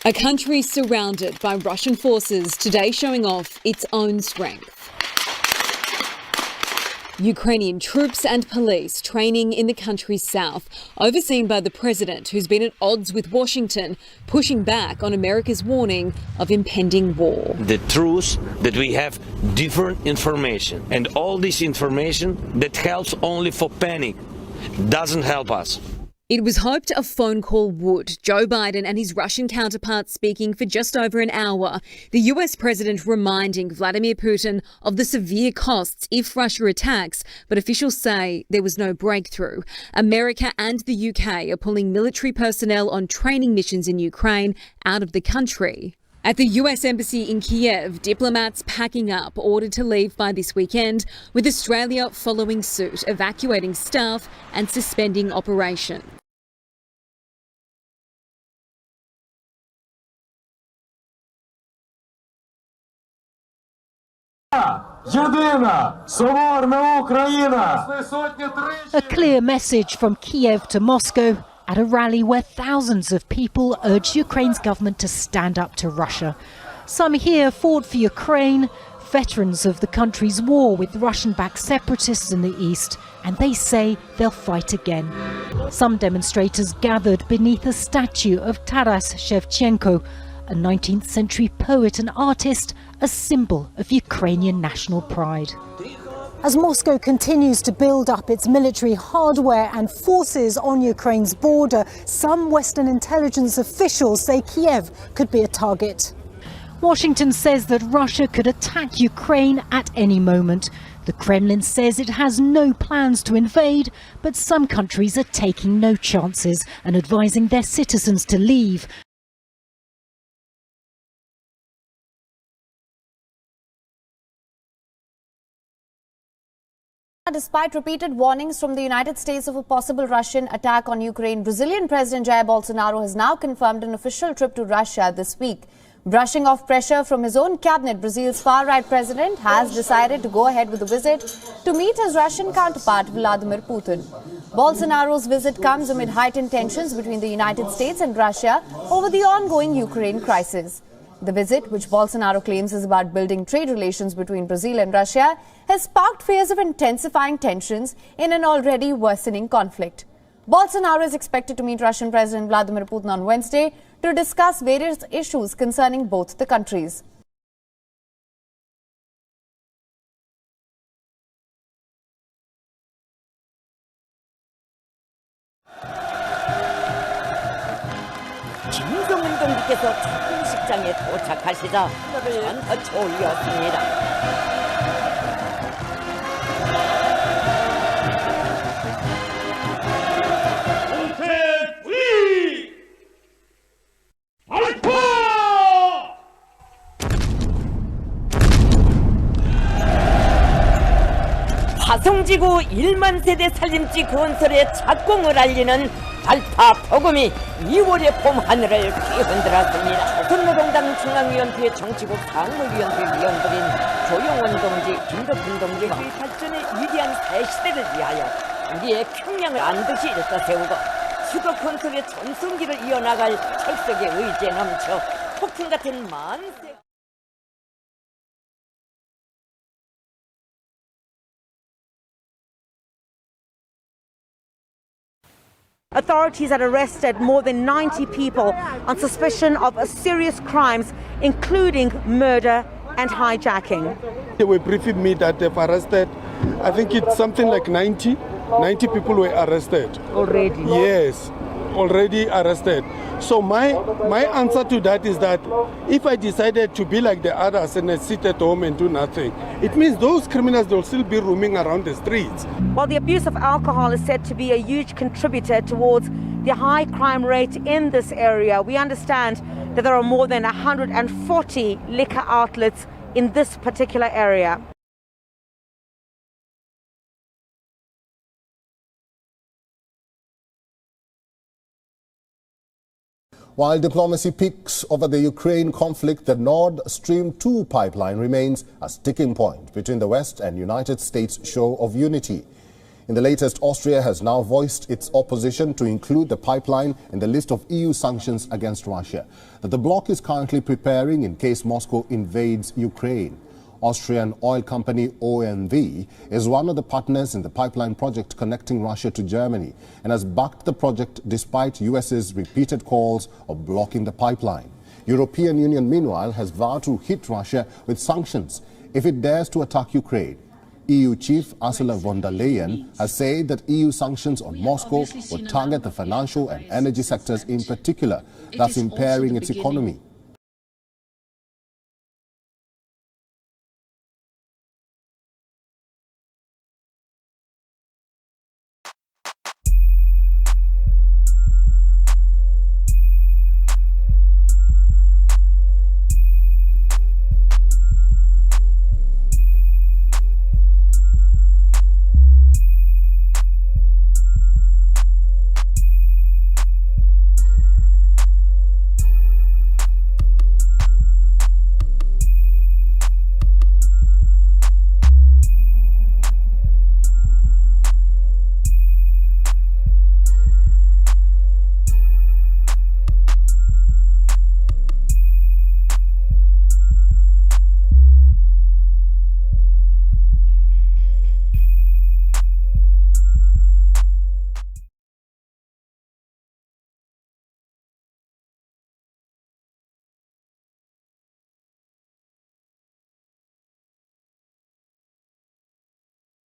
A country surrounded by Russian forces today showing off its own strength. Ukrainian troops and police training in the country's south, overseen by the president, who's been at odds with Washington, pushing back on America's warning of impending war. The truth that we have different information, and all this information that helps only for panic doesn't help us. It was hoped a phone call would. Joe Biden and his Russian counterpart speaking for just over an hour. The US president reminding Vladimir Putin of the severe costs if Russia attacks, but officials say there was no breakthrough. America and the UK are pulling military personnel on training missions in Ukraine out of the country. At the US Embassy in Kyiv, diplomats packing up, ordered to leave by this weekend, with Australia following suit, evacuating staff and suspending operations. A clear message from Kyiv to Moscow at a rally where thousands of people urged Ukraine's government to stand up to Russia. Some here fought for Ukraine, veterans of the country's war with Russian-backed separatists in the east, and they say they'll fight again. Some demonstrators gathered beneath a statue of Taras Shevchenko, a 19th century poet and artist, a symbol of Ukrainian national pride. As Moscow continues to build up its military hardware and forces on Ukraine's border, some Western intelligence officials say Kyiv could be a target. Washington says that Russia could attack Ukraine at any moment. The Kremlin says it has no plans to invade, but some countries are taking no chances and advising their citizens to leave. Despite repeated warnings from the United States of a possible Russian attack on Ukraine, Brazilian President Jair Bolsonaro has now confirmed an official trip to Russia this week. Brushing off pressure from his own cabinet, Brazil's far-right president has decided to go ahead with a visit to meet his Russian counterpart, Vladimir Putin. Bolsonaro's visit comes amid heightened tensions between the United States and Russia over the ongoing Ukraine crisis. The visit, which Bolsonaro claims is about building trade relations between Brazil and Russia, has sparked fears of intensifying tensions in an already worsening conflict. Bolsonaro is expected to meet Russian President Vladimir Putin on Wednesday to discuss various issues concerning both the countries. 김정은 동지께서 착공식장에 도착하시자 하늘을 거쳐 올렸습니다. 화성지구 1만 세대 살림지 건설의 착공을 알리는 발파 폭음이 2월의 봄 하늘을 뒤흔들었습니다. 조선노동당 중앙위원회 정치국 상무위원회 위원들인 조용원 동지, 김덕훈 동지가 우리 발전의 위대한 새 시대를 위하여 우리의 평양을 반드시 일떠세우고 수도 건설의 전성기를 이어나갈 철석의 의지에 넘쳐 폭풍 같은 만세. Authorities had arrested more than 90 people on suspicion of serious crimes, including murder and hijacking. They were briefing me that they've arrested, I think it's something like 90 people were arrested. Already? Yes, already arrested. So my answer to that is that if I decided to be like the others and sit at home and do nothing, it means those criminals will still be roaming around the streets. While the abuse of alcohol is said to be a huge contributor towards the high crime rate in this area, we understand that there are more than 140 liquor outlets in this particular area. While diplomacy peaks over the Ukraine conflict, the Nord Stream 2 pipeline remains a sticking point between the West and United States' show of unity. In the latest, Austria has now voiced its opposition to include the pipeline in the list of EU sanctions against Russia that the bloc is currently preparing in case Moscow invades Ukraine. Austrian oil company OMV is one of the partners in the pipeline project connecting Russia to Germany and has backed the project despite US's repeated calls of blocking the pipeline. European Union, meanwhile, has vowed to hit Russia with sanctions if it dares to attack Ukraine. EU chief Ursula von der Leyen has said that EU sanctions on Moscow would target the financial and energy sectors in particular, thus impairing its economy.